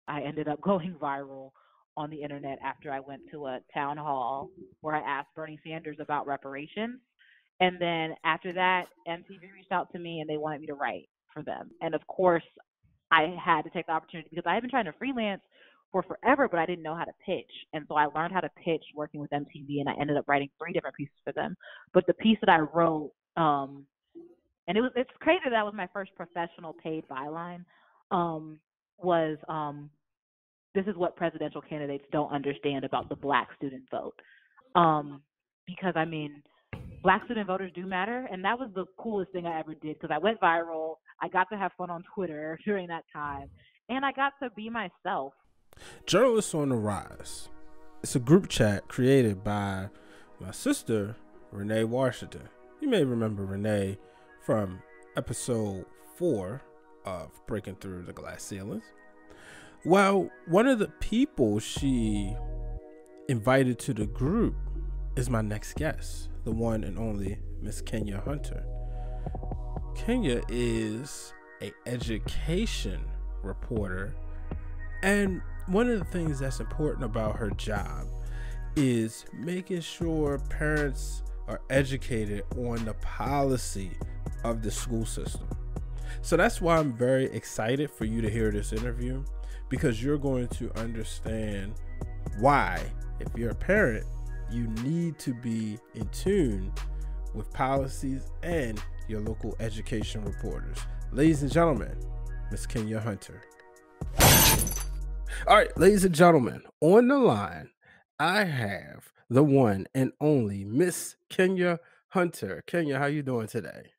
I ended up going viral on the internet after I went to a town hall where I asked Bernie Sanders about reparations. And then after that, MTV reached out to me and they wanted me to write for them. And of course, I had to take the opportunity because I had been trying to freelance for forever, but I didn't know how to pitch. And so I learned how to pitch working with MTV, and I ended up writing three different pieces for them. But the piece that I wrote, and it's crazy that was my first professional paid byline, was this is what presidential candidates don't understand about the black student vote. Um, because I mean, black student voters do matter, and that was the coolest thing I ever did because I went viral. I got to have fun on Twitter during that time, and I got to be myself. Journalists on the Rise. It's a group chat created by my sister, Renee Washington. You may remember Renee from episode 4 of Breaking Through the Glass Ceilings. Well, one of the people she invited to the group is my next guest, the one and only Miss Kenya Hunter. Kenya is an education reporter, and one of the things that's important about her job is making sure parents are educated on the policy of the school system. So that's why I'm very excited for you to hear this interview, because you're going to understand why, if you're a parent, you need to be in tune with policies and your local education reporters. Ladies and gentlemen, Miss Kenya Hunter. All right, ladies and gentlemen, on the line, I have the one and only Miss Kenya Hunter. Kenya, how you doing today?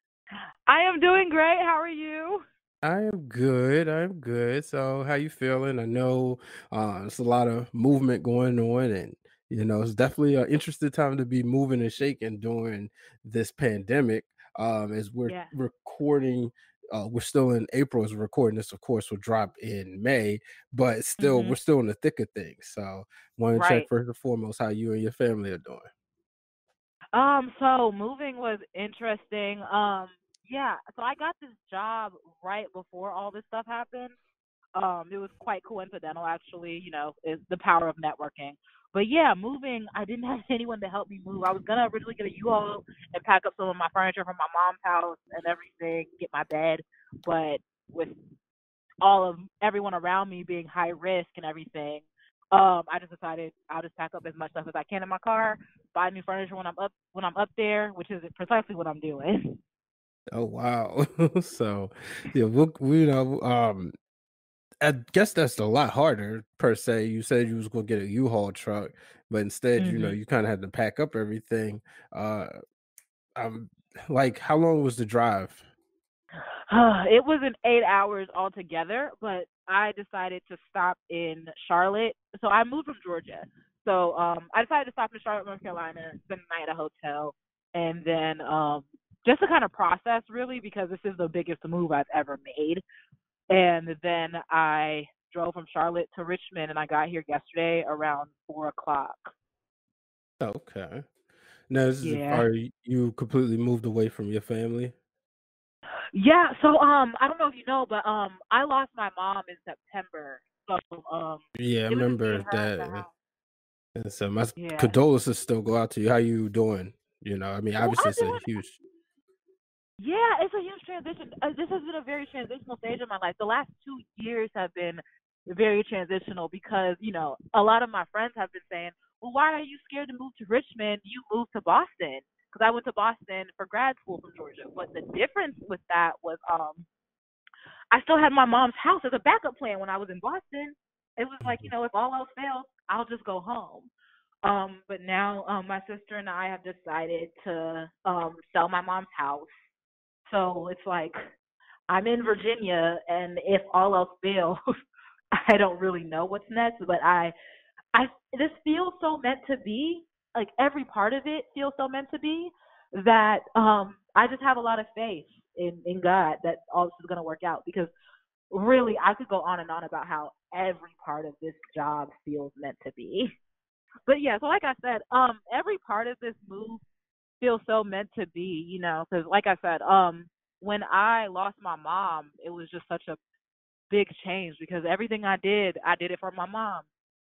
I am doing great. How are you? I am good. I'm good. So, how you feeling? I know there's a lot of movement going on, and it's definitely an interesting time to be moving and shaking during this pandemic. As we're Yeah. recording, we're still in April as we're recording this. Of course, will drop in May, but still, Mhm. we're still in the thick of things. So, want to check Right. first and foremost how you and your family are doing. So moving was interesting. Yeah, so I got this job right before all this stuff happened. It was quite coincidental, actually. It's the power of networking. But yeah, moving, I didn't have anyone to help me move. I was gonna originally get a U-Haul and pack up some of my furniture from my mom's house and everything, get my bed. But with all of everyone around me being high risk and everything, I just decided I'll just pack up as much stuff as I can in my car, buy new furniture when I'm up there, which is precisely what I'm doing. Oh wow! So, yeah, I guess that's a lot harder per se. You said you was gonna get a U-Haul truck, but instead, Mhm. you kind of had to pack up everything. Uh, I'm like, how long was the drive? It was an 8 hours altogether, but I decided to stop in Charlotte. So I moved from Georgia. So I decided to stop in Charlotte, North Carolina, spend the night at a hotel, and then just to kind of process really because this is the biggest move I've ever made. And then I drove from Charlotte to Richmond, and I got here yesterday around 4 o'clock. Okay. Now, Yeah. are you completely moved away from your family? Yeah, so I don't know if you know, but I lost my mom in September. So Yeah, I it was just me and remember her at the that. house. And so my Yeah. condolences still go out to you. How you doing? I mean, Well, obviously I'm it's a doing. huge. Yeah, it's a huge transition. This has been a very transitional stage of my life. The last 2 years have been very transitional because a lot of my friends have been saying, "Well, why are you scared to move to Richmond? You moved to Boston." Because I went to Boston for grad school from Georgia. But the difference with that was I still had my mom's house as a backup plan when I was in Boston. It was like, if all else fails, I'll just go home. But now my sister and I have decided to sell my mom's house. So it's like I'm in Virginia, and if all else fails, I don't really know what's next. But I this feels so meant to be. Like every part of it feels so meant to be that I just have a lot of faith in God that all this is gonna work out because really I could go on and on about how every part of this job feels meant to be. But yeah, so like I said, every part of this move feels so meant to be, because like I said, when I lost my mom, it was just such a big change because everything I did it for my mom.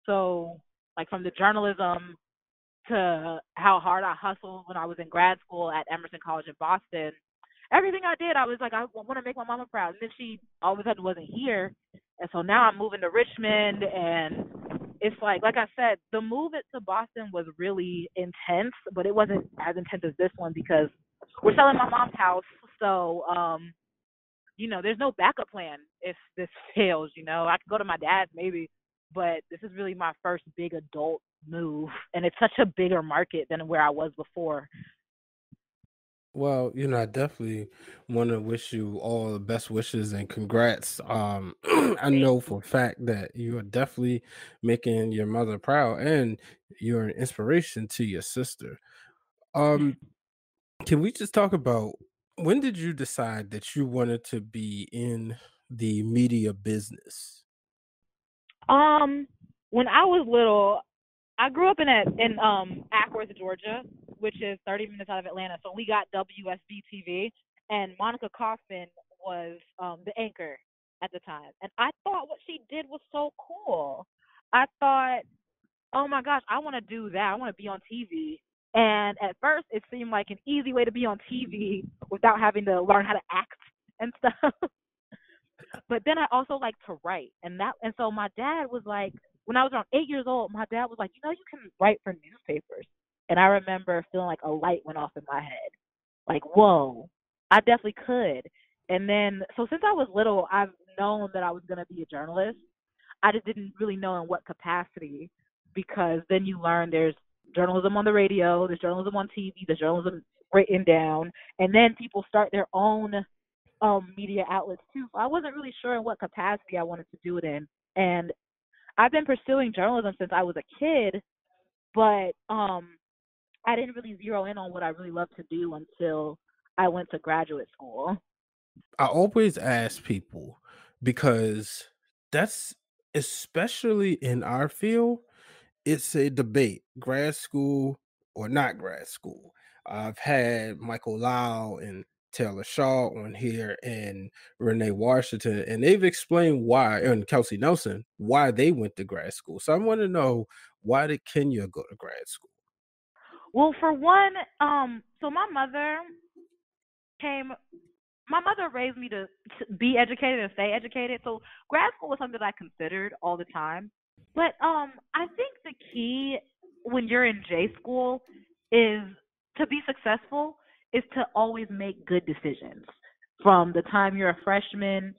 So, like from the journalism to how hard I hustled when I was in grad school at Emerson College in Boston, everything I did, I was like, I want to make my mama proud. And then she all of a sudden wasn't here. And so now I'm moving to Richmond. And it's like I said, the move to Boston was really intense, but it wasn't as intense as this one because we're selling my mom's house. So, there's no backup plan if this fails. I could go to my dad's maybe, but this is really my first big adult move, and it's such a bigger market than where I was before. Well, I definitely want to wish you all the best wishes and congrats. I Thank know you. for a fact that you are definitely making your mother proud and you're an inspiration to your sister. Um, can we just talk about when did you decide that you wanted to be in the media business? Um, when I was little, I grew up in Ackworth, Georgia, which is 30 minutes out of Atlanta. So we got WSB TV, and Monica Kaufman was the anchor at the time. And I thought what she did was so cool. I thought, oh my gosh, I want to do that. I want to be on TV. And at first, it seemed like an easy way to be on TV without having to learn how to act and stuff. But then I also like to write, and so my dad was like, when I was around 8 years old, my dad was like, you can write for newspapers, and I remember feeling like a light went off in my head, like whoa, I definitely could. And then so since I was little, I've known that I was gonna be a journalist. I just didn't really know in what capacity, because then you learn there's journalism on the radio, there's journalism on TV, there's journalism written down, and then people start their own media outlets too. So I wasn't really sure in what capacity I wanted to do it in. And I've been pursuing journalism since I was a kid, but I didn't really zero in on what I really love to do until I went to graduate school. I always ask people because that's especially in our field, it's a debate, grad school or not grad school. I've had Michael Lau and Taylor Shaw on here and Renee Washington, and they've explained why, and Kelsey Nelson, why they went to grad school. So I want to know, why did Kenya go to grad school? Well, for one, so came my mother raised me to be educated and stay educated. So grad school was something that I considered all the time. But I think the key when you're in J school is to be successful is to always make good decisions from the time you're a freshman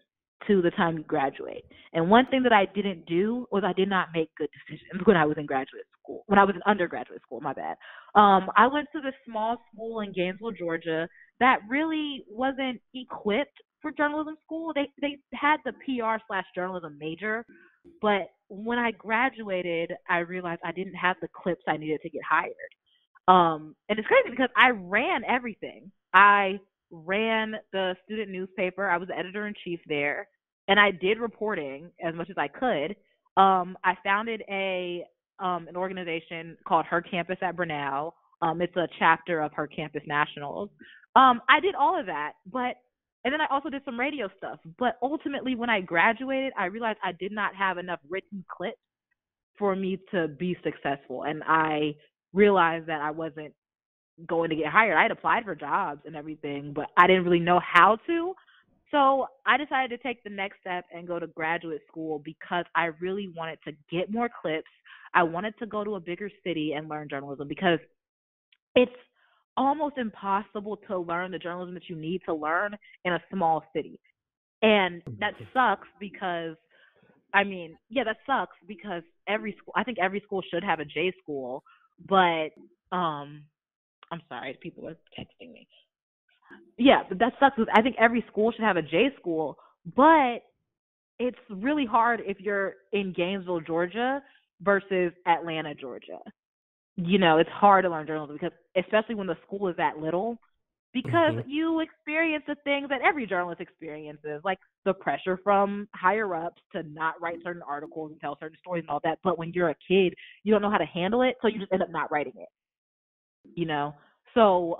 to the time you graduate. And one thing that I didn't do was I did not make good decisions when I was in graduate school. When I was in undergraduate school, my bad. I went to this small school in Gainesville, Georgia, that really wasn't equipped for journalism school. They had the PR/journalism major, but when I graduated, I realized I didn't have the clips I needed to get hired. And it's crazy because I ran everything. I ran the student newspaper. I was the editor in chief there, and I did reporting as much as I could. I founded an organization called Her Campus at Brunel. It's a chapter of Her Campus Nationals. I did all of that, and then I also did some radio stuff. But ultimately, when I graduated, I realized I did not have enough written clips for me to be successful, and I realized that I wasn't going to get hired. I had applied for jobs and everything, but I didn't really know how to. So I decided to take the next step and go to graduate school because I really wanted to get more clips. I wanted to go to a bigger city and learn journalism because it's almost impossible to learn the journalism that you need to learn in a small city. And that sucks because that sucks because I think every school should have a J school, but I'm sorry, people are texting me. Yeah, but that sucks because I think every school should have a J school, but it's really hard if you're in Gainesville, Georgia versus Atlanta, Georgia. It's hard to learn journalism because, especially when the school is that little, because Mhm. you experience the things that every journalist experiences, like the pressure from higher ups to not write certain articles and tell certain stories and all that. But when you're a kid, you don't know how to handle it, so you just end up not writing it. you know. So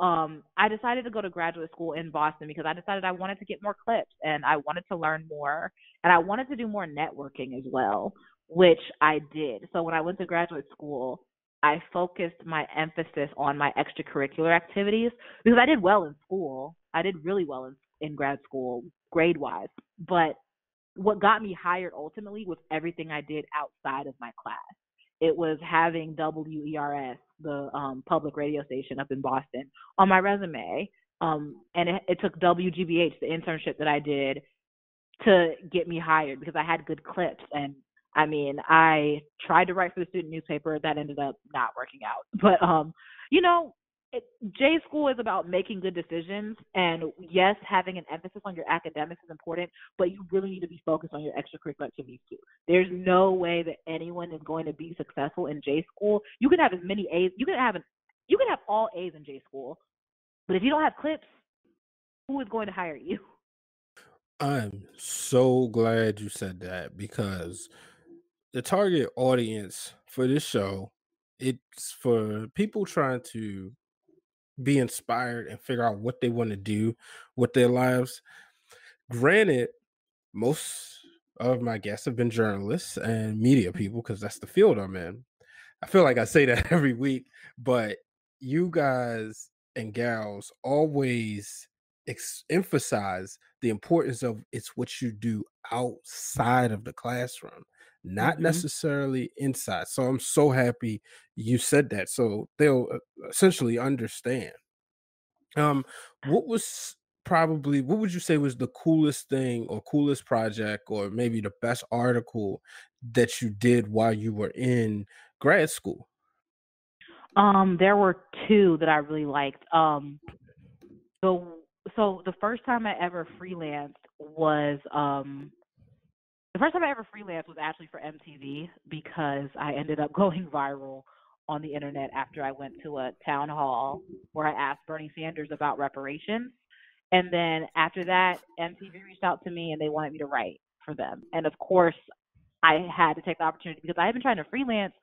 I decided to go to graduate school in Boston because I decided I wanted to get more clips and I wanted to learn more and I wanted to do more networking as well, which I did. So when I went to graduate school, I focused my emphasis on my extracurricular activities because I did well in school. I did really well in grad school, grade wise. But what got me hired ultimately was everything I did outside of my class. It was having WERS, the public radio station up in Boston, on my resume. And it took WGBH, the internship that I did, to get me hired because I had good clips. And I mean, I tried to write for the student newspaper. That ended up not working out. But, you know, J school is about making good decisions. And yes, having an emphasis on your academics is important, but you really need to be focused on your extracurricular activities too. There's no way that anyone is going to be successful in J school. You can have as many A's. You can have all A's in J school, but if you don't have clips, who is going to hire you? I'm so glad you said that because the target audience for this show, it's for people trying to be inspired and figure out what they want to do with their lives. Granted, most of my guests have been journalists and media people because that's the field I'm in. I feel like I say that every week, but you guys and gals always emphasize the importance of it's what you do outside of the classroom, not Mm-hmm. necessarily inside. So I'm so happy you said that. So they'll essentially understand. Um, what was what would you say was the coolest thing or coolest project or maybe the best article that you did while you were in grad school? There were two that I really liked. So so the first time I ever freelanced was actually for MTV because I ended up going viral on the internet after I went to a town hall where I asked Bernie Sanders about reparations. And then after that, MTV reached out to me and they wanted me to write for them. And of course, I had to take the opportunity because I had been trying to freelance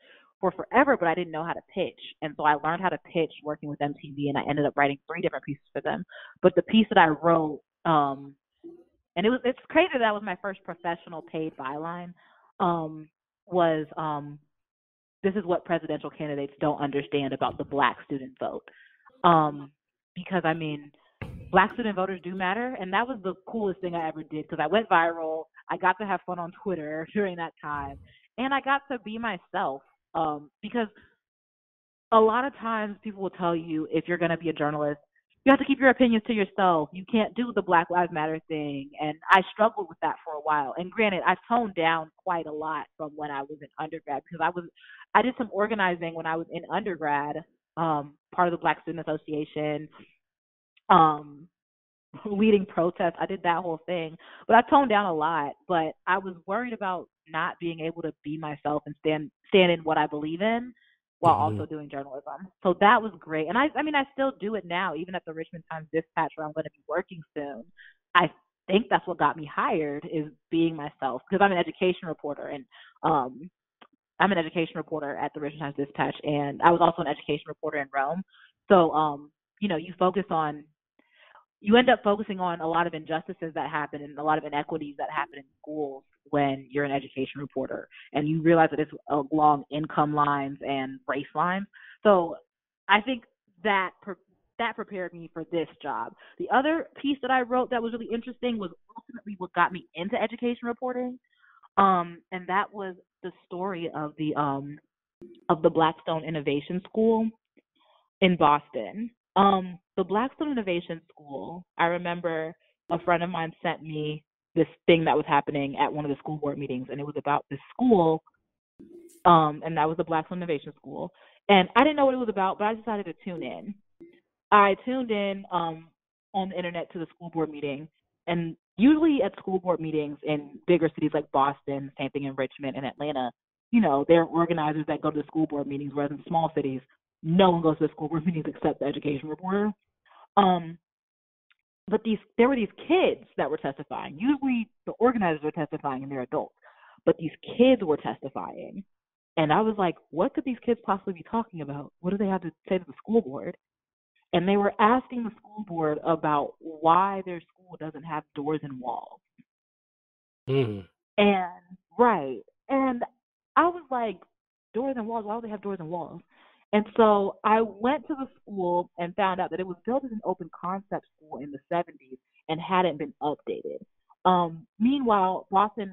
for forever, but I didn't know how to pitch. And so I learned how to pitch working with MTV and I ended up writing three different pieces for them. But the piece that I wrote, and it's crazy that was my first professional paid byline, was this is what presidential candidates don't understand about the black student vote. Um, because I mean, black student voters do matter, and that was the coolest thing I ever did because I went viral. I got to have fun on Twitter during that time, and I got to be myself. Because a lot of times people will tell you if you're going to be a journalist, you have to keep your opinions to yourself. You can't do the Black Lives Matter thing. And I struggled with that for a while. And granted, I've toned down quite a lot from when I was in undergrad because I did some organizing when I was in undergrad, part of the Black Student Association, um, leading protests. I did that whole thing, but I toned down a lot. But I was worried about not being able to be myself and stand in what I believe in while Mhm. also doing journalism. So that was great. And I mean I still do it now, even at the Richmond Times-Dispatch where I'm going to be working soon. I think that's what got me hired is being myself because I'm an education reporter and um I'm an education reporter at the Richmond Times-Dispatch and I was also an education reporter in Rome. So you focus on you end up focusing on a lot of injustices that happen and a lot of inequities that happen in schools when you're an education reporter and you realize that it's along income lines and race lines. So I think that prepared me for this job. The other piece that I wrote that was really interesting was ultimately what got me into education reporting. And that was the story of the Blackstone Innovation School in Boston. The Blackstone Innovation School, I remember a friend of mine sent me this thing that was happening at one of the school board meetings, and it was about this school, and that was the Blackstone Innovation School. And I didn't know what it was about, but I decided to tune in. I tuned in on the internet to the school board meeting, and usually at school board meetings in bigger cities like Boston, same thing in Richmond and Atlanta, there are organizers that go to the school board meetings, whereas in small cities, no one goes to the school board meetings except the education reporter. Um, but there were these kids that were testifying. Usually the organizers are testifying and they're adults, but these kids were testifying. And I was like, what could these kids possibly be talking about? What do they have to say to the school board? and they were asking the school board about why their school doesn't have doors and walls. Mm. And right. And I was like, doors and walls, why do they have doors and walls? And so I went to the school and found out that it was built as an open concept school in the 70s and hadn't been updated. Meanwhile, Boston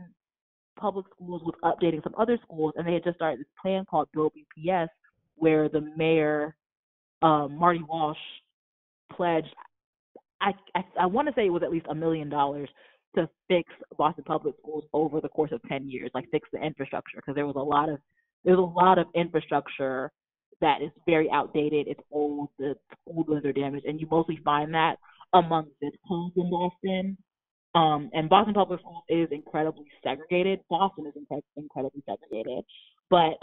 Public Schools was updating some other schools, and they had just started this plan called Build BPS, where the mayor, Marty Walsh, pledged I want to say it was at least $1 million to fix Boston Public Schools over the course of 10 years, like fix the infrastructure, because there's a lot of infrastructure that is very outdated. It's old. The school buildings are damaged, and you mostly find that among zip codes in Boston. And Boston Public Schools is incredibly segregated. Boston is incredibly segregated, but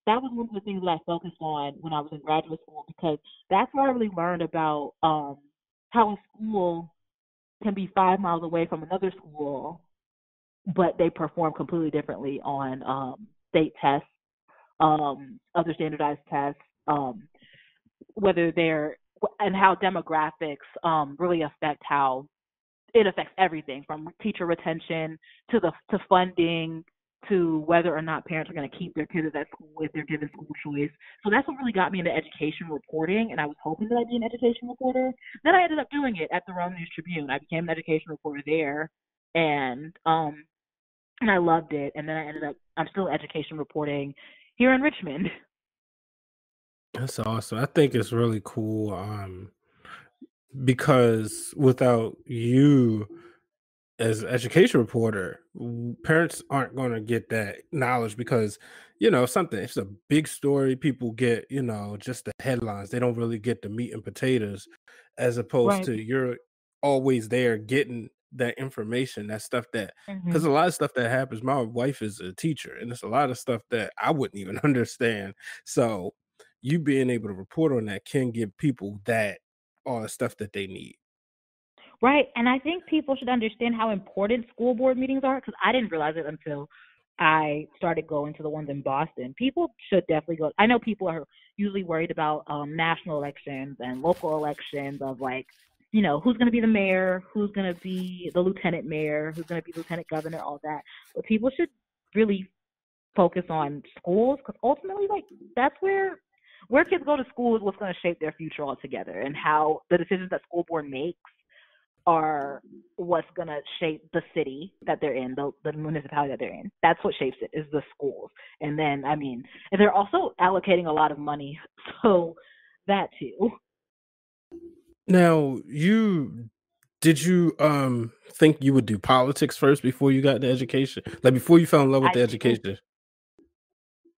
that was one of the things that I focused on when I was in graduate school, because that's where I really learned about how a school can be 5 miles away from another school, but they perform completely differently on state tests, other standardized tests, whether they're and how demographics really affect how it affects everything from teacher retention to funding to whether or not parents are going to keep their kids at that school if they're given school choice. So that's what really got me into education reporting, and I was hoping that I'd be an education reporter. Then I ended up doing it at the Rome News Tribune. I became an education reporter there, and I loved it. And then I'm still education reporting here in Richmond. That's awesome. I think it's really cool because without you as an education reporter, parents aren't going to get that knowledge because, something, it's a big story. People get, just the headlines. They don't really get the meat and potatoes, as opposed Right. to you're always there getting that information, that stuff because Mhm. a lot of stuff that happens, my wife is a teacher, and it's a lot of stuff that I wouldn't even understand. So you being able to report on that can give people all the stuff that they need. Right. And I think people should understand how important school board meetings are, because I didn't realize it until I started going to the ones in Boston. People should definitely go. I know people are usually worried about national elections and local elections of like, who's going to be the mayor, who's going to be the lieutenant mayor, who's going to be lieutenant governor, all that. But people should really focus on schools, because ultimately, like, that's where kids go to school is what's going to shape their future altogether, and how the decisions that school board makes are what's going to shape the city that they're in, the municipality that they're in. That's what shapes it, is the schools. And then, and they're also allocating a lot of money. So that too. Now, did you think you would do politics first before you got the education? Like before you fell in love with I the did. education?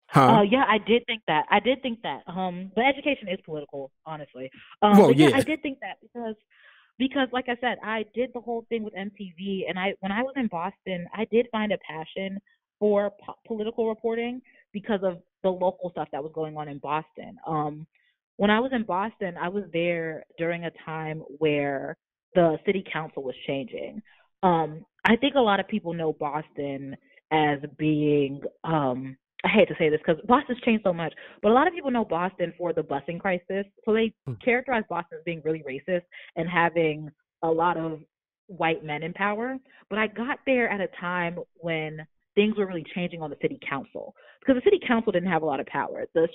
Huh? Yeah, I did think that. But education is political, honestly. Well, But yeah, I yeah. did think that because like I said, I did the whole thing with MTV, and when I was in Boston, I did find a passion for political reporting because of the local stuff that was going on in Boston. When I was in Boston, I was there during a time where the city council was changing. I think a lot of people know Boston as being I hate to say this because Boston's changed so much, but a lot of people know Boston for the busing crisis. So they characterize Boston as being really racist and having a lot of white men in power. But I got there at a time when things were really changing on the city council, because the city council didn't have a lot of power. The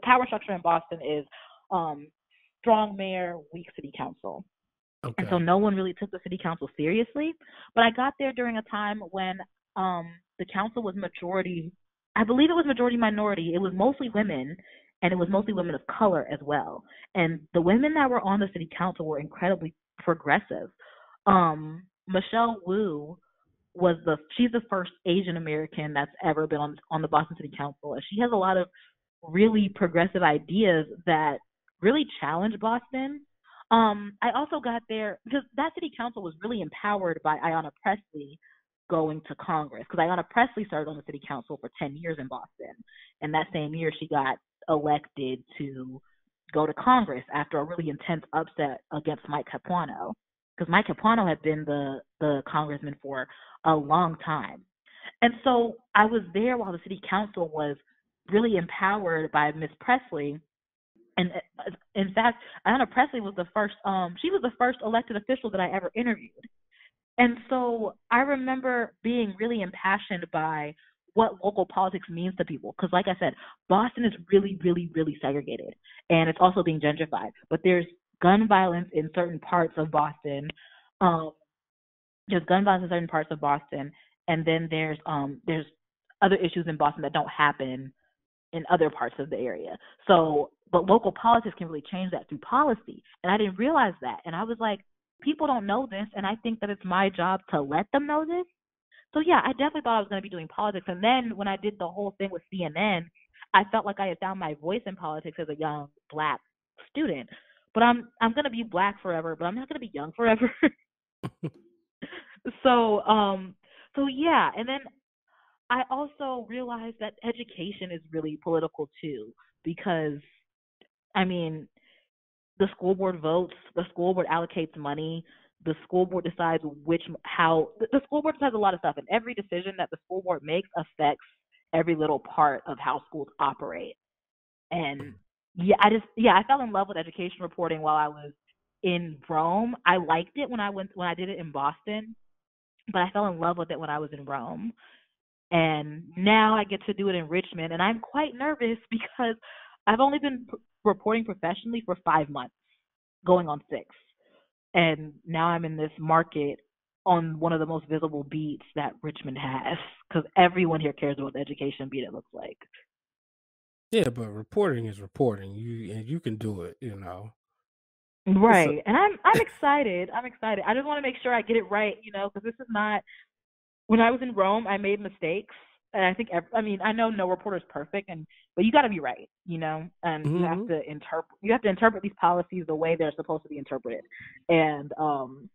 power structure in Boston is um, strong mayor, weak city council. And so Okay. no one really took the city council seriously. But I got there during a time when the council was majority, I believe it was majority minority. It was mostly women, and it was mostly women of color as well. And the women that were on the city council were incredibly progressive. Michelle Wu she's the first Asian American that's ever been on the Boston City Council, and she has a lot of really progressive ideas that really challenge Boston. I also got there because that city council was really empowered by Ayanna Pressley going to Congress, because Ayanna Pressley served on the city council for 10 years in Boston. And that same year, she got elected to go to Congress after a really intense upset against Mike Capuano, because Mike Capuano had been the congressman for a long time. And so I was there while the city council was really empowered by Miss Presley, And in fact, Ayanna Pressley was the first. She was the first elected official that I ever interviewed. And so I remember being really impassioned by what local politics means to people. Because, like I said, Boston is really, really, really segregated. And it's also being gentrified. But there's gun violence in certain parts of Boston. Um, there's gun violence in certain parts of Boston. And then there's other issues in Boston that don't happen in other parts of the area. So, but local politics can really change that through policy. And I didn't realize that. And I was like, people don't know this, and I think that it's my job to let them know this. So yeah, I definitely thought I was going to be doing politics. And then when I did the whole thing with CNN, I felt like I had found my voice in politics as a young Black student. But I'm going to be Black forever, but I'm not going to be young forever. so so yeah, and then I also realized that education is really political too, because I mean, the school board votes, the school board allocates money, the school board decides the school board decides a lot of stuff, and every decision that the school board makes affects every little part of how schools operate. And I fell in love with education reporting while I was in Rome. I liked it when I did it in Boston, but I fell in love with it when I was in Rome. And now I get to do it in Richmond, and I'm quite nervous because I've only been reporting professionally for 5 months, going on 6. And now I'm in this market on one of the most visible beats that Richmond has, because everyone here cares about the education beat it looks like. Yeah, but reporting is reporting. You can do it. You know. It's a, Right. And I'm excited. I'm excited. I just want to make sure I get it right, because this is not. When I was in Rome, I made mistakes, and I think I know no reporter is perfect, but you got to be right, and you have mm-hmm. to interpret these policies the way they're supposed to be interpreted, and and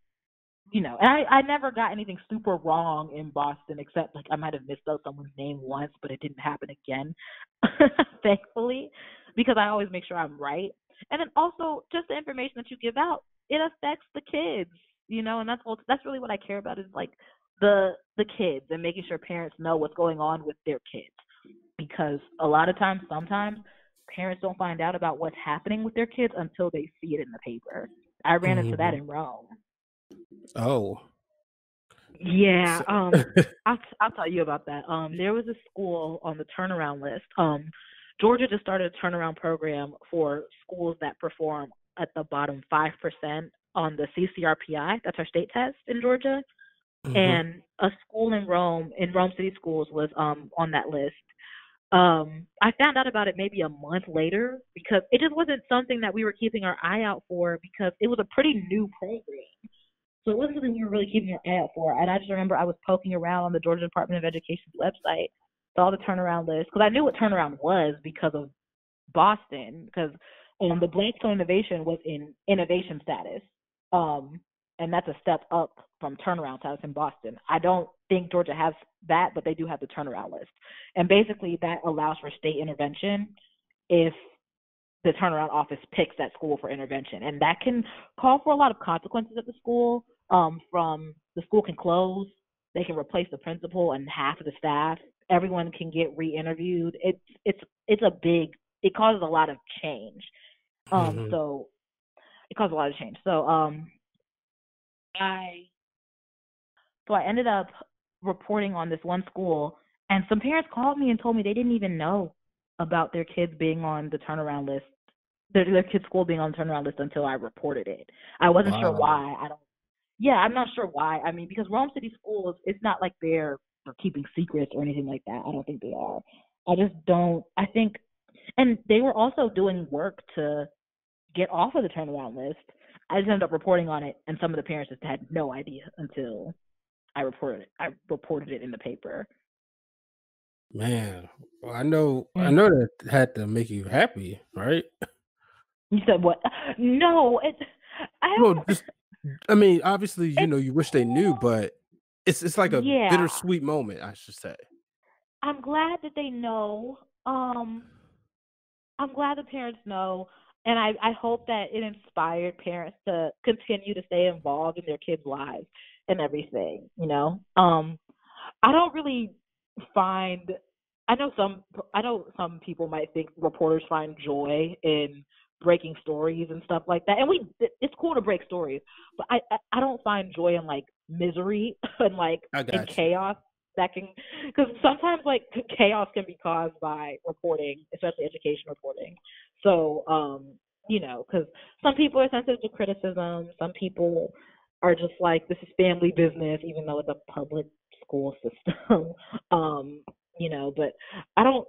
I never got anything super wrong in Boston, except like I might have misspelled someone's name once, but it didn't happen again, thankfully, because I always make sure I'm right. And then also just the information that you give out, it affects the kids, and that's really what I care about, is like the kids, and making sure parents know what's going on with their kids, because a lot of times, sometimes parents don't find out about what's happening with their kids until they see it in the paper. I ran into that Mm-hmm. in Rome. Oh. Yeah, So, I'll tell you about that. There was a school on the turnaround list. Georgia just started a turnaround program for schools that perform at the bottom 5% on the CCRPI. That's our state test in Georgia. mm-hmm. And a school in Rome City Schools, was on that list. I found out about it maybe a month later, because it just wasn't something that we were keeping our eye out for, because it was a pretty new program. So it wasn't something we were really keeping our eye out for. And I just remember I was poking around on the Georgia Department of Education's website, saw the turnaround list, because I knew what turnaround was because of Boston, because the Blackstone innovation was in innovation status. Um, and that's a step up from turnaround status in Boston. I don't think Georgia has that, but they do have the turnaround list. And basically that allows for state intervention if the turnaround office picks that school for intervention. And that can call for a lot of consequences at the school. From the school can close, they can replace the principal and half of the staff. Everyone can get re-interviewed. It causes a lot of change. Mm-hmm. So it caused a lot of change. I I ended up reporting on this one school, and some parents called me and told me they didn't even know about their kids being on the turnaround list, their kids' school being on the turnaround list, until I reported it. I wasn't sure Wow. why. Yeah, I'm not sure why. I mean, because Rome City Schools, it's not like they're keeping secrets or anything like that. I don't think they are. I just don't. I think, and they were also doing work to get off of the turnaround list. I just ended up reporting on it, and some of the parents just had no idea until I reported it. I reported it in the paper. Man, well, I Mm. know that had to make you happy, right? You said what? No, I Well, don't. just I mean, obviously, It's you wish they knew, cool. but it's like a Yeah, bittersweet moment, I should say. I'm glad that they know. Um, I'm glad the parents know, and I hope that it inspired parents to continue to stay involved in their kids' lives and everything. I don't really find. I know some. I know some people might think reporters find joy in breaking stories and stuff like that. And it's cool to break stories, but I don't find joy in like misery and like I in got you. chaos that can, because sometimes like chaos can be caused by reporting, especially education reporting. So because some people are sensitive to criticism, some people are just like, this is family business, even though it's a public school system. um but I don't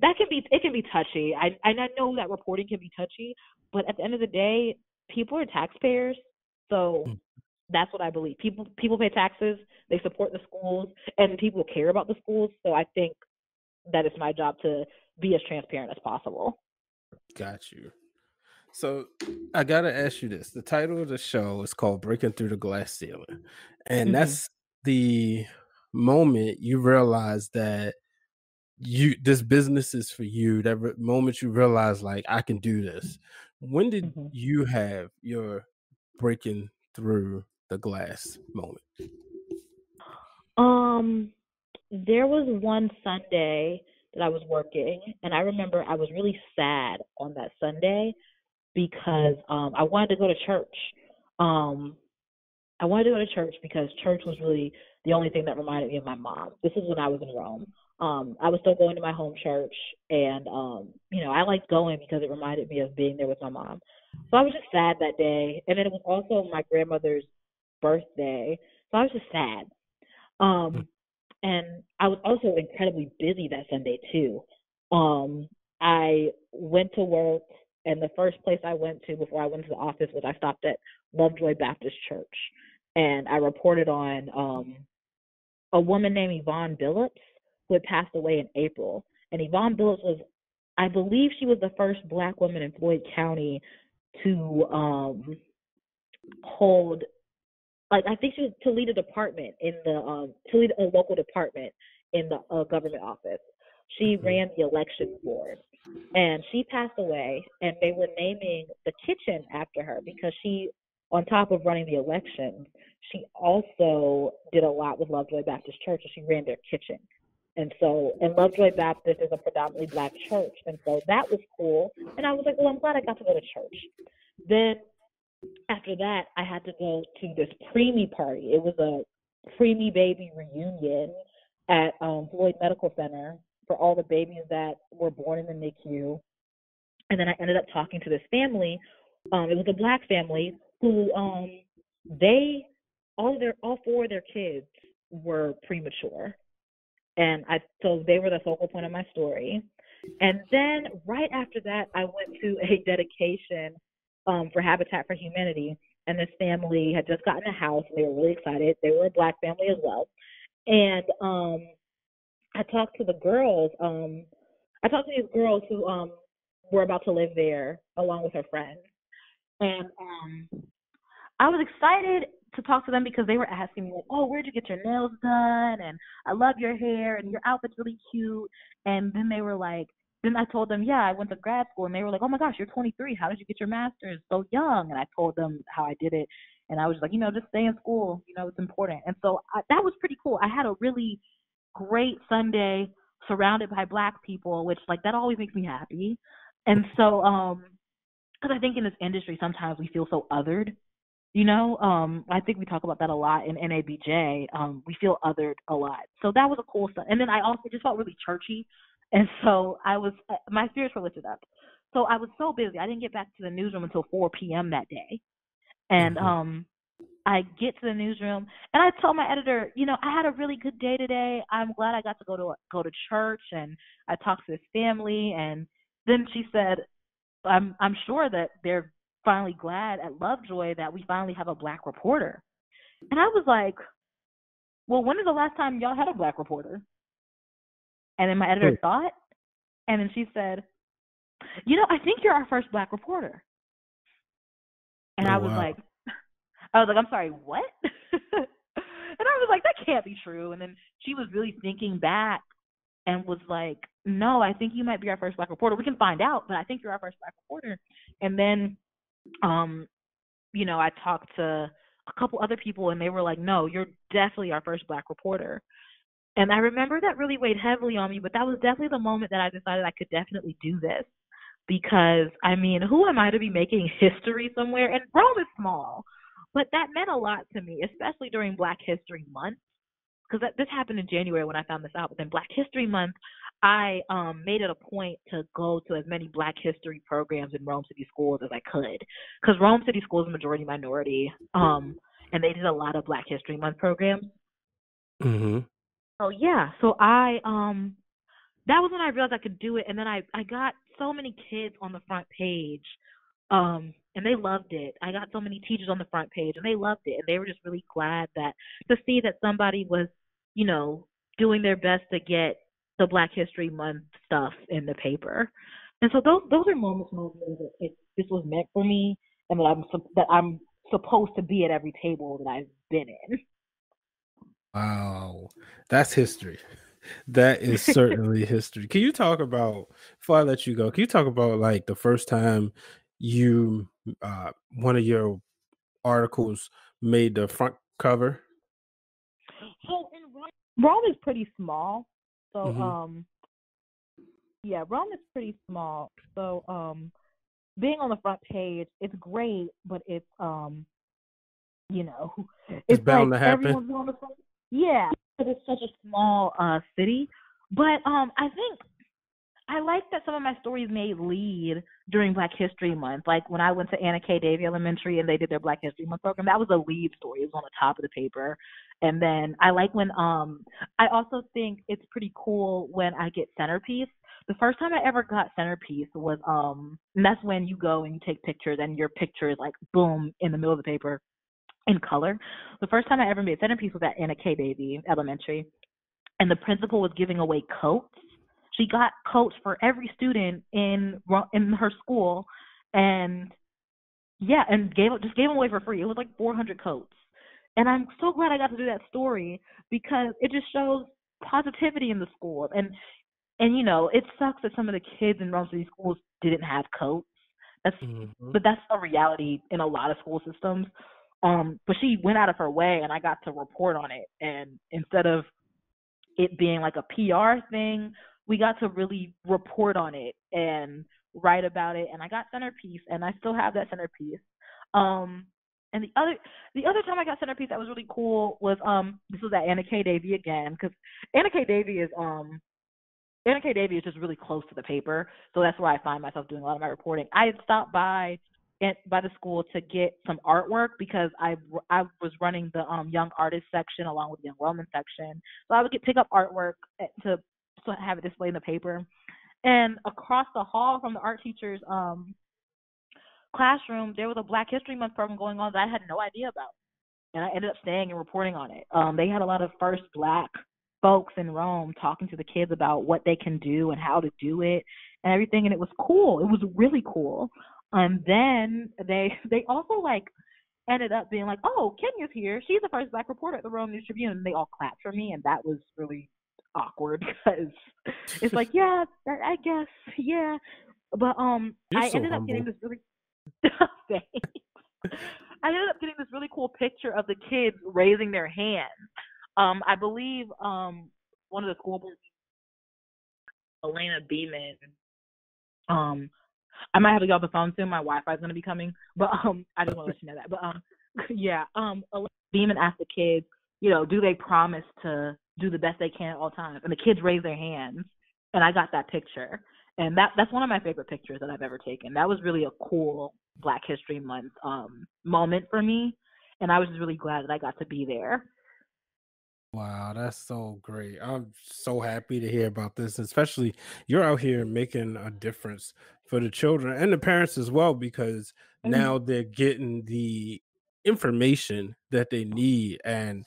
that can be it can be touchy. I know that reporting can be touchy, but at the end of the day, people are taxpayers, so that's what I believe. People pay taxes, they support the schools, and people care about the schools. So I think that it's my job to be as transparent as possible. Got you. So I gotta ask you this. The title of the show is called Breaking Through the Glass Ceiling. And Mhm. that's the moment you realize that this business is for you. That moment you realize like I can do this. When did Mhm. you have your breaking through the glass moment? Um, there was one Sunday that I was working, and I remember I was really sad on that Sunday because I wanted to go to church. Um, I wanted to go to church because church was really the only thing that reminded me of my mom. This is when I was in Rome. I was still going to my home church, and I liked going because it reminded me of being there with my mom. So I was just sad that day, and then it was also my grandmother's birthday, so I was just sad. Um, and I was also incredibly busy that Sunday too. I went to work, and the first place I went to before I went to the office was I stopped at Lovejoy Baptist Church, and I reported on a woman named Yvonne Billups who had passed away in April. And Yvonne Billups was, I believe, she was the first Black woman in Floyd County to hold, like, I think she was to lead a department in the to lead a local department in the government office. She Mhm. ran the elections board, and she passed away, and they were naming the kitchen after her because she, on top of running the elections, she also did a lot with Lovejoy Baptist Church, and she ran their kitchen. And so, and Lovejoy Baptist is a predominantly Black church, and so that was cool. And I was like, well, I'm glad I got to go to church. Then after that, I had to go to this preemie party. It was a preemie baby reunion at Floyd Medical Center for all the babies that were born in the NICU. And then I ended up talking to this family. It was a Black family who they all four of their kids were premature, and so they were the focal point of my story. And then right after that, I went to a dedication for Habitat for Humanity, and this family had just gotten a house, and they were really excited. They were a Black family as well, and I talked to the girls. I talked to these girls who were about to live there along with her friends, and I was excited to talk to them because they were asking me, like, "Oh, where'd you get your nails done?" And I love your hair and your outfit's really cute. And then they were like, then I told them, yeah, I went to grad school, and they were like, "Oh my gosh, you're 23. How did you get your master's so young?" And I told them how I did it, and I was like, just stay in school. It's important. And so that was pretty cool. I had a really great Sunday surrounded by Black people, which like that always makes me happy. And so, because I think in this industry sometimes we feel so othered. I think we talk about that a lot in NABJ. We feel othered a lot. So that was a cool stuff. And then I also just felt really churchy. And so my spirits were lifted up. So I was so busy. I didn't get back to the newsroom until 4 p.m. that day. And Mhm. I get to the newsroom, and I told my editor, I had a really good day today. I'm glad I got to go to church, and I talked to this family. And then she said, I'm sure that they're finally glad at Lovejoy that we finally have a Black reporter. And I was like, well, when is the last time y'all had a Black reporter? And then my editor Hmm. thought, and then she said, I think you're our first Black reporter. And Oh I was wow. like, I'm sorry, what? And I was like, that can't be true. And then she was really thinking back and was like, no, I think you might be our first Black reporter. We can find out, but I think you're our first Black reporter. And then um I talked to a couple other people, and they were like, no, you're definitely our first Black reporter. And I remember that really weighed heavily on me, but that was definitely the moment that I decided I could definitely do this. because, I mean, who am I to be making history somewhere? And Rome is small, but that meant a lot to me, especially during Black History Month, because this happened in January when I found this out. But then Black History Month, I made it a point to go to as many Black History programs in Rome City schools as I could, because Rome City School is majority minority, and they did a lot of Black History Month programs. Mm-hmm. So yeah, so I that was when I realized I could do it, and then I got so many kids on the front page, and they loved it. I got so many teachers on the front page, and they loved it, and they were just really glad that to see that somebody was, you know, doing their best to get the Black History Month stuff in the paper. And so those are moments when I realized that this was meant for me, and that I'm supposed to be at every table that I've been in. Wow, that's history. That is certainly history. Can you talk about, before I let you go, can you talk about like the first time you one of your articles made the front cover? So in Rome is pretty small. So Mm-hmm. yeah, Rome is pretty small. So being on the front page, it's great, but it's you know, It's it's like bound to happen. everyone's on the front. Yeah, because it's such a small city. But I think I like that some of my stories made lead during Black History Month. Like when I went to Anna K. Davey Elementary and they did their Black History Month program, that was a lead story. It was on the top of the paper. And then I like when I also think it's pretty cool when I get centerpiece. The first time I ever got centerpiece was and that's when you go and you take pictures and your picture is like boom in the middle of the paper in color. The first time I ever made centerpiece was at Anna K. Davey Elementary, and the principal was giving away coats. She got coats for every student in her school, and yeah, and gave them away for free. It was like 400 coats, and I'm so glad I got to do that story because it just shows positivity in the school. And you know, it sucks that some of the kids in Rome City schools didn't have coats. Mm-hmm. But that's a reality in a lot of school systems. But she went out of her way, and I got to report on it. And instead of it being like a PR thing, we got to really report on it and write about it. And I got centerpiece, and I still have that centerpiece. And the other time I got centerpiece that was really cool was this was at Anna K. Davey again, because Anna K. Davey is just really close to the paper, so that's where I find myself doing a lot of my reporting. I had stopped by the school to get some artwork because I was running the young artist section along with the young Roman section, so I would pick up artwork to have it displayed in the paper. And across the hall from the art teacher's classroom, there was a Black History Month program going on that I had no idea about, and I ended up staying and reporting on it. They had a lot of first Black folks in Rome talking to the kids about what they can do and how to do it and everything, and it was cool. It was really cool. And then they also like ended up being like, "Oh, Kenya's here. She's the first Black reporter at the Rome News Tribune," and they all clapped for me, and that was really awkward because it's like, yeah, I guess, yeah. But You're I so ended up getting humble. this really thanks. I ended up getting this really cool picture of the kids raising their hands. I believe one of the school board, Elena Beeman. I might have to get off the phone soon. My Wi-Fi is going to be coming, but I just want to let you know that. But yeah, Elena Beeman asked the kids, you know, do they promise to do the best they can at all times? And the kids raised their hands, and I got that picture, and that's one of my favorite pictures that I've ever taken. That was really a cool Black History Month moment for me, and I was just really glad that I got to be there. Wow, that's so great. I'm so happy to hear about this, especially you're out here making a difference for the children and the parents as well, because Mm-hmm. now they're getting the information that they need. And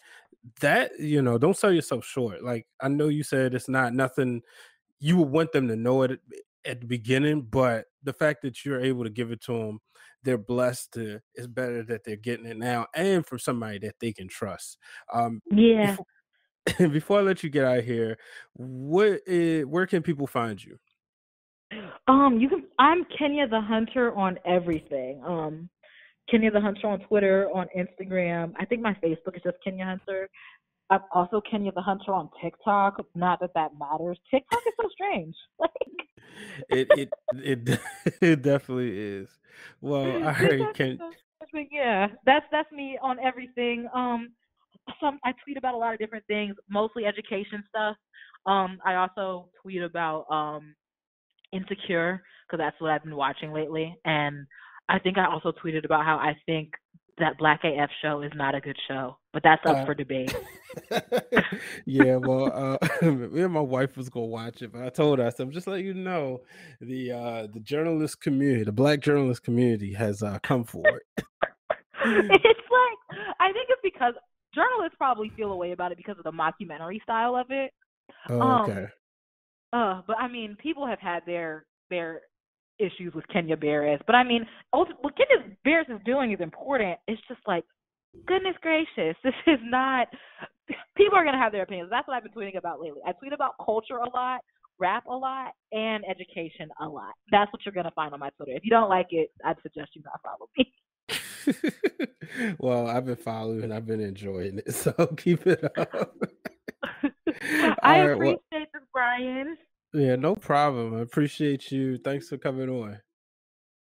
that, don't sell yourself short. Like, I know you said it's not nothing you would want them to know it at the beginning, but the fact that you're able to give it to them, they're blessed to, it's better that they're getting it now and from somebody that they can trust. Yeah. Before before I let you get out of here, where can people find you? I'm Kenya the Hunter on everything. Kenya the Hunter on Twitter, on Instagram. I think my Facebook is just Kenya Hunter. I'm also Kenya the Hunter on TikTok. Not that that matters. TikTok is so strange. Like, it it definitely is. Well, all This right, has been can so interesting. Yeah, that's me on everything. I tweet about a lot of different things, mostly education stuff. I also tweet about Insecure because that's what I've been watching lately, and I think I also tweeted about how I think that Black AF show is not a good show, but that's up uh for debate. yeah, well, me and my wife was gonna watch it, but I told her, I said, I'm just letting you know, the journalist community, the black journalist community has come for it. It's like I think it's because journalists probably feel a way about it because of the mockumentary style of it. Oh, okay. Um, but I mean, people have had their issues with Kenya Barris, but I mean, what Kenya Barris is doing is important. It's just like, goodness gracious, this is not. People are gonna have their opinions. That's what I've been tweeting about lately. I tweet about culture a lot, rap a lot, and education a lot. That's what you're gonna find on my Twitter. If you don't like it, I'd suggest you not follow me. Well, I've been following, I've been enjoying it, so keep it up. I All right, well, appreciate this, Brian. yeah, no problem. I appreciate you. Thanks for coming on.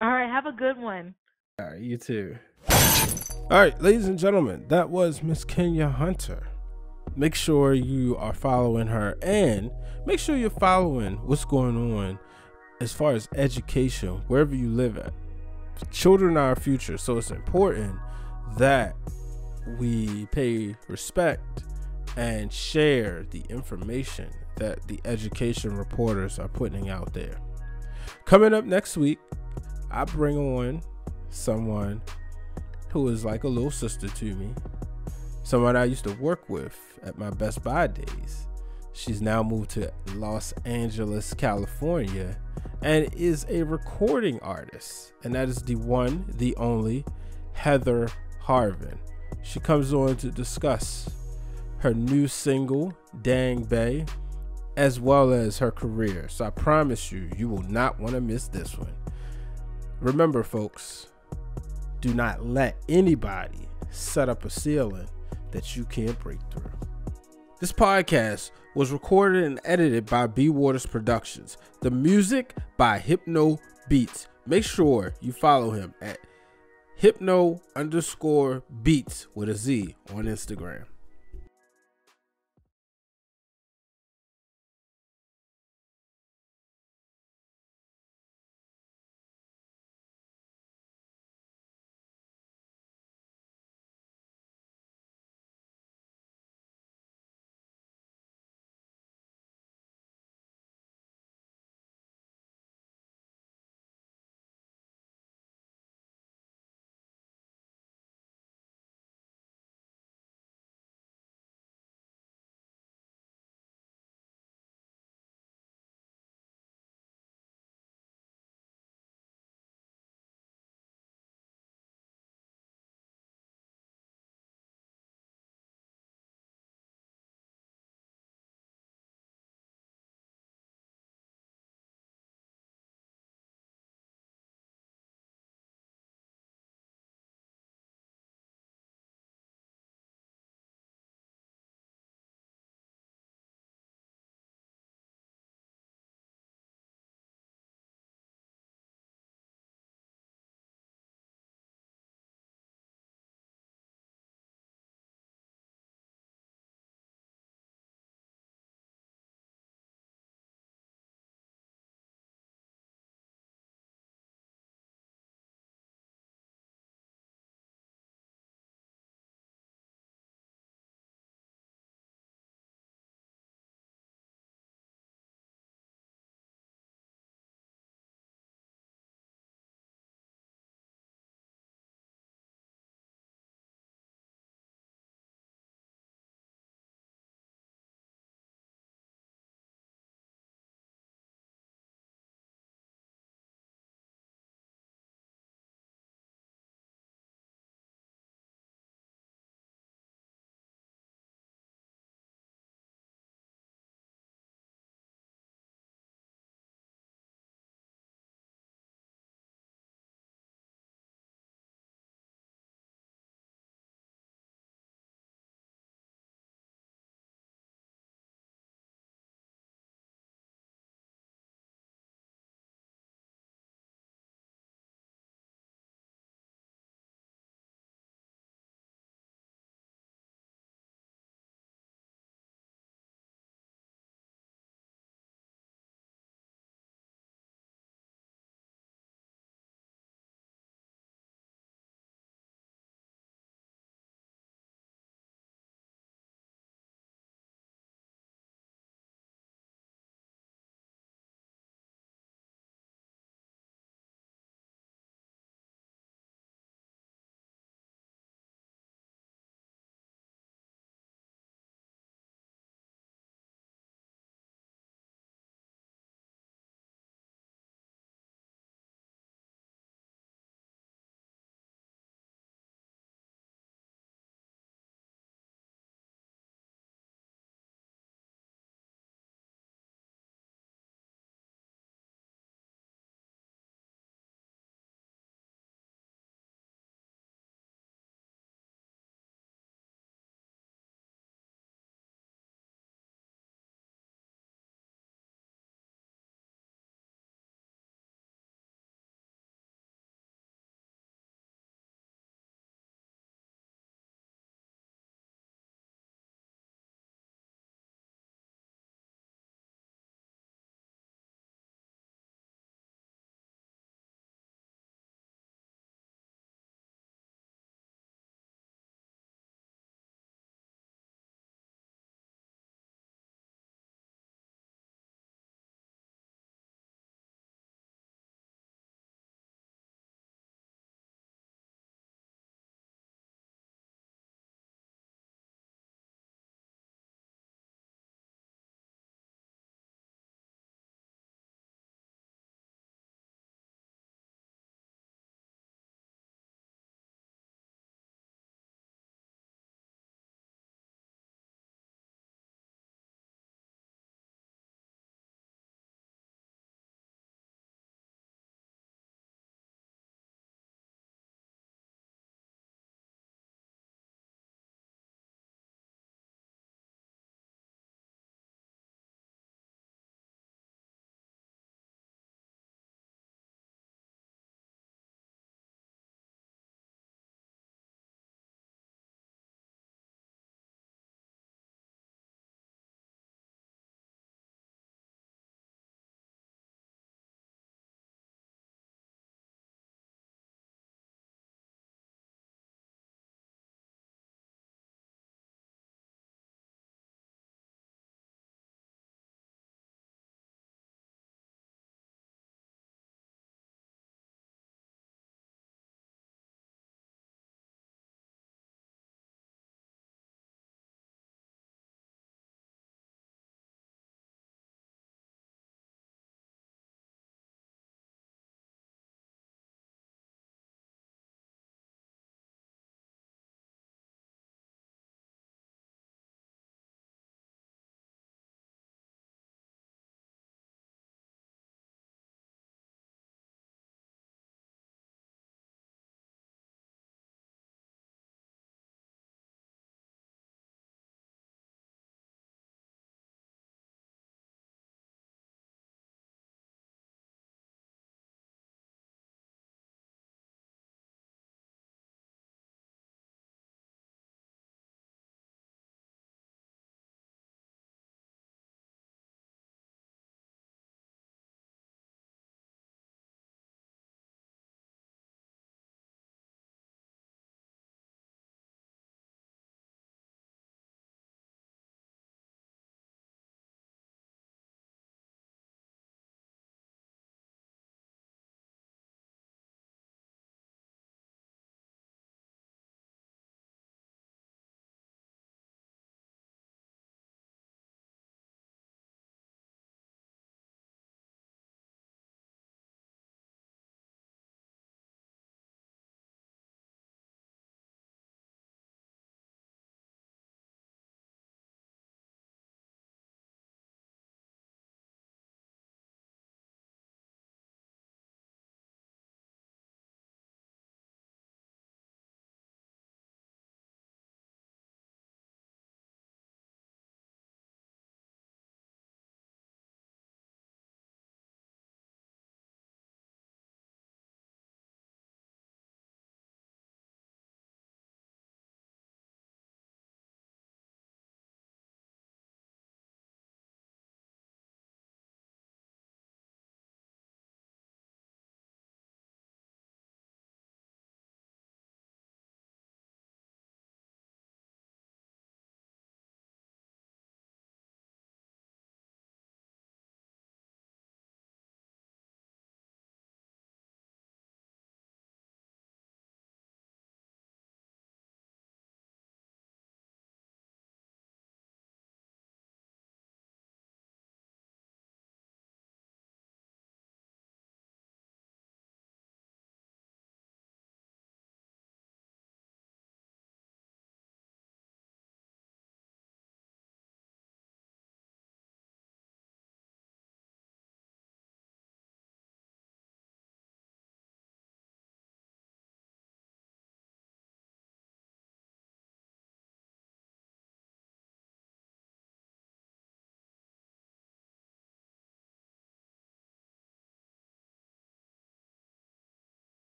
All right, have a good one. All right, you too. All right, ladies and gentlemen, that was Miss Kenya Hunter. Make sure you are following her, and make sure you're following what's going on as far as education wherever you live at. Children are our future, so it's important that we pay respect and share the information that the education reporters are putting out there. Coming up next week, I bring on someone who is like a little sister to me, someone I used to work with at my Best Buy days. She's now moved to Los Angeles, California, and is a recording artist, and that is the one, the only Heather Harvin. She comes on to discuss her new single, Dang Bay, as well as her career. So I promise you, you will not want to miss this one. Remember, folks, do not let anybody set up a ceiling that you can't break through. This podcast was recorded and edited by B Waters Productions. The music by Hypno Beats. Make sure you follow him at Hypno_Beats with a Z on Instagram.